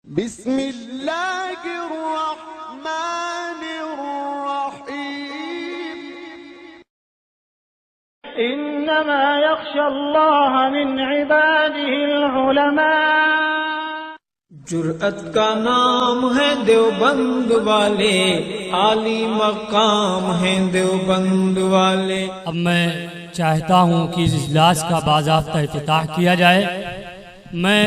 بسم الله الرحمن الرحيم. إنما يخشى الله من عباده العلماء। जुर्अत का नाम है देवबंद वाले, आली मकाम है देवबंद वाले। अब मैं चाहता हूँ कि इस इजलास का बाज़ाब्ता इफ्तिताह किया जाए। मैं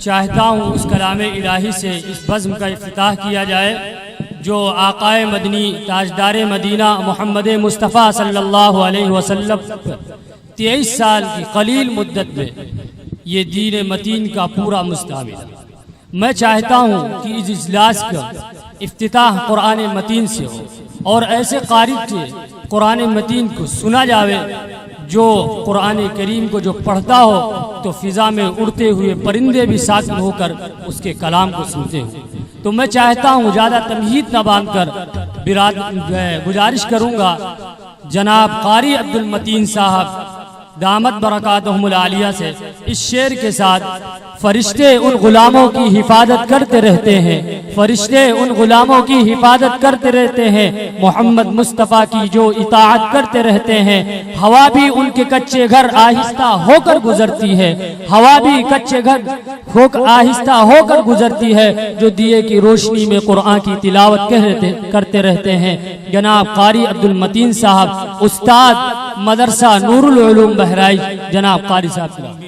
चाहता हूँ उस कलाम इलाही से इस बज़्म का इफ्तिताह किया जाए जो आक़ाए मदनी ताजदार मदीना मोहम्मद मुस्तफ़ा सल्लल्लाहु अलैहि वसल्लम 23 साल की कलील मुद्दत में ये दीन मतीन का पूरा मुस्तामिल है। मैं चाहता हूँ कि इस इजलास का इफ्तिताह कुरान मतीन से हो और ऐसे क़ारी से कुरान मतीन को सुना जावे जो कुरान करीम को जो पढ़ता हो तो फ़िज़ा में उड़ते हुए परिंदे भी साकिन होकर उसके कलाम को सुनते हो। तो मैं चाहता हूँ ज़्यादा तमहीद न बांध कर गुजारिश करूँगा जनाब क़ारी अब्दुल मतीन साहब दामत बरकातहुमुल आलिया से इस शेर के साथ फरिश्ते उन गुलामों की हिफाजत करते रहते हैं, फरिश्ते उन गुलामों की हिफाजत करते रहते हैं, मोहम्मद मुस्तफ़ा की जो इताअत करते रहते हैं। हवा भी उनके कच्चे घर आहिस्ता होकर गुजरती है, हवा भी कच्चे घर होकर आहिस्ता होकर गुजरती है जो दिए की रोशनी में कुरान की तिलावत करते रहते हैं। जनाब क़ारी अब्दुल मतीन साहब उस्ताद मदरसा नूरुल उलूम बहराइच, जनाब क़ारी साहब।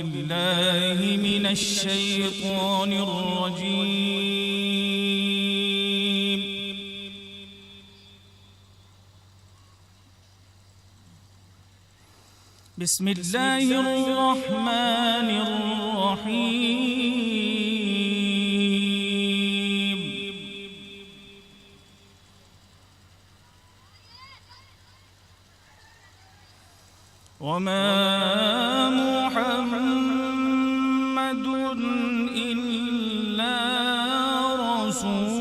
बिस्मिल्लाहिर्रहमानिर्रहीम। वमा मुहम्मदुन इल्ला रसूल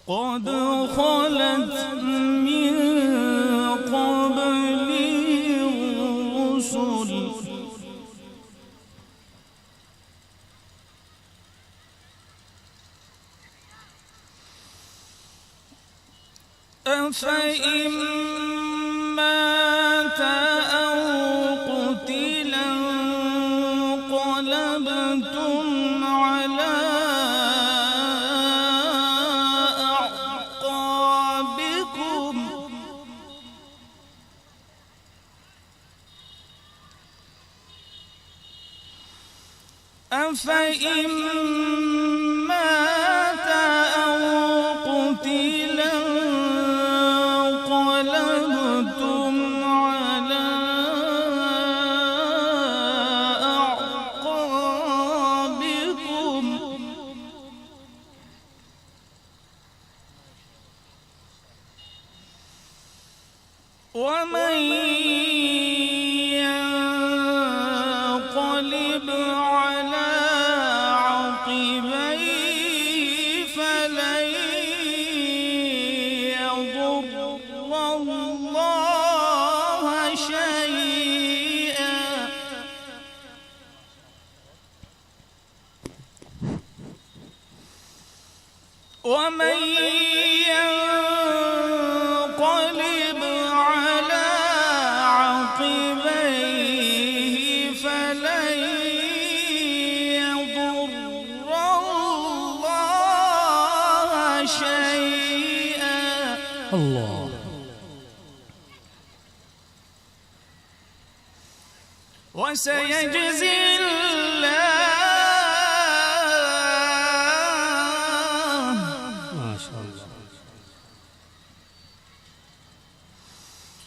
क़द ख़लत मिन क़ब्लिही रुसुल أفإن مات أو قتل انقلبتم على أعقابكم أفإن مات أو قتل انقلبتم على أعقابكم ومن ينقلب على عقبيه فلن يضر الله شيئا ومن ينقلب على عقبيه فلن يضر الله شيئا الله وسيجزي الله ما شاء الله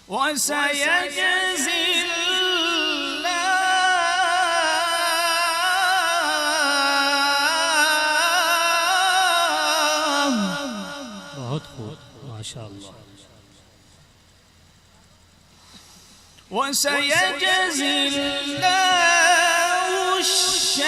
وسيجزي الله बहुत खूब ما شاء الله وسيجزي الله الشاكرين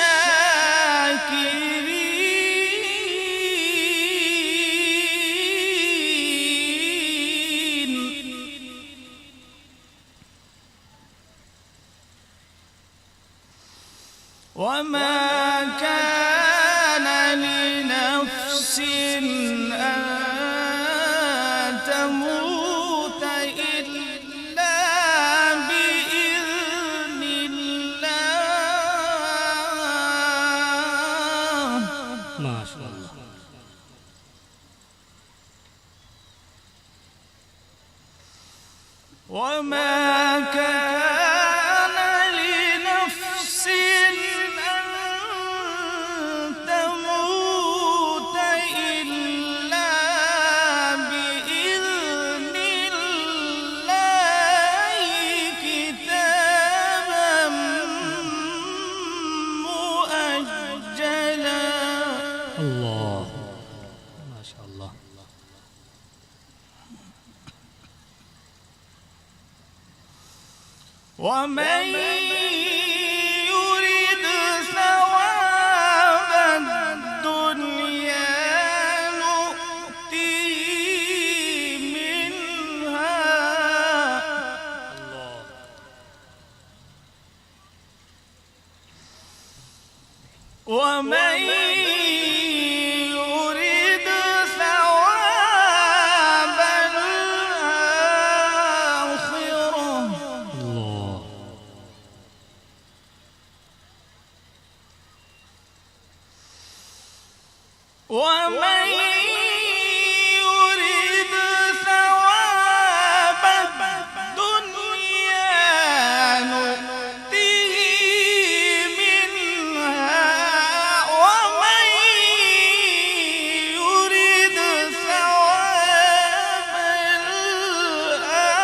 تموت إلا بإذن الله. ما شاء الله. وما كان لنفس أن تموت إلا بإذن الله كتابا مؤجلا. الله ما شاء الله. ومن يرد ثواب الدنيا نؤته منها ومن يرد ثواب الآخرة الله ومن يرد ثواب الدنيا نؤته منها ومن يرد ثواب الآخرة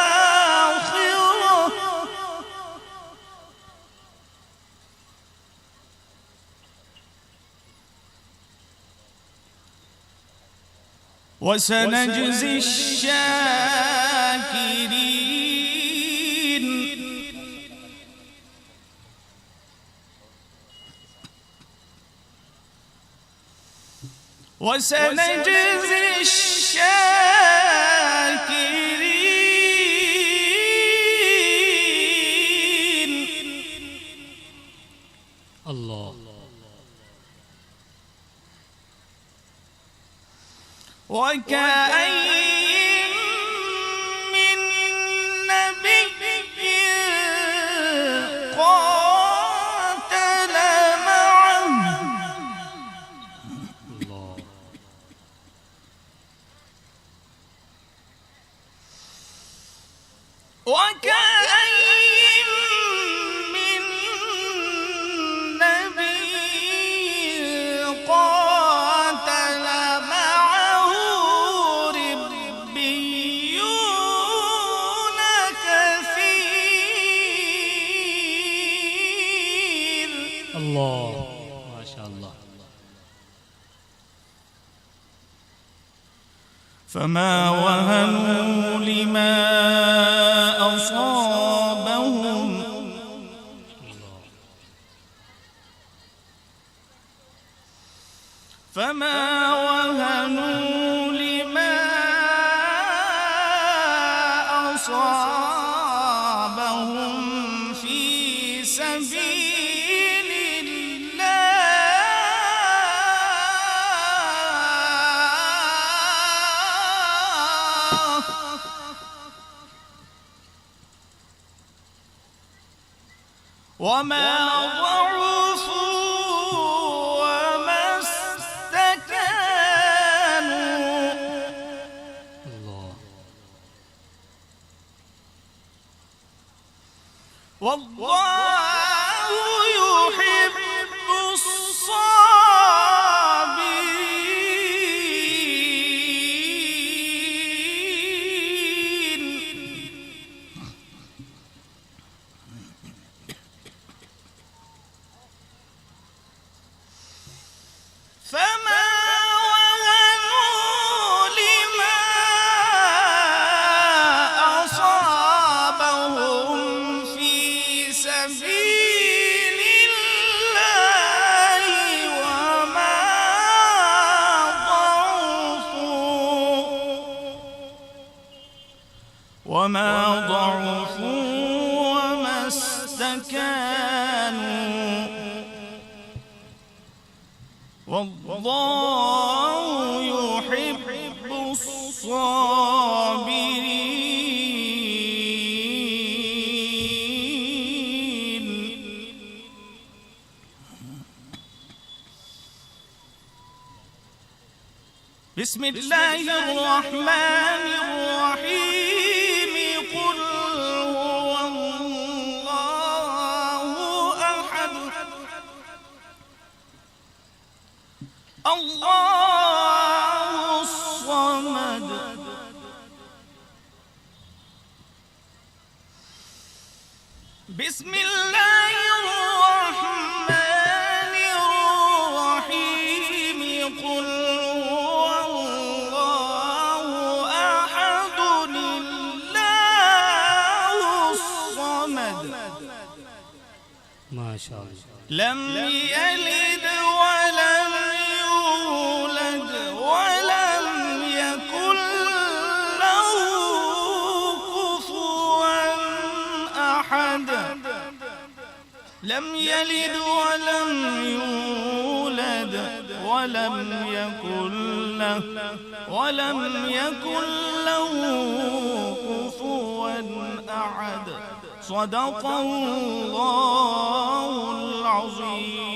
وسنجزي الشاكرين. وسنجزي الشاكرين. الله وكأين من نبي قاتل معه الله وكأين من نبي قاتل معه ربيون كثير. الله ما شاء الله. فما وهنوا لما أصابهم فما وهنوا لما أصابهم في سبيل الله وما ضعفوا وما استكانوا. الله والله يحب الصابرين. فما وهنوا لما أصابهم في سبيل الله وما ضعفوا وما استكانوا. والله يحب الصابرين. بسم الله الرحمن الرحيم قل هو الله أحد الله الصمد بسم الله الرحمن الرحيم قل هو الله أحد الله الصمد ما شاء الله. لم يلد ولم يولد ولم يكن له كفوا أحد لم يلد ولم يولد ولم يكن له كفوا أحد صدق الله العظيم.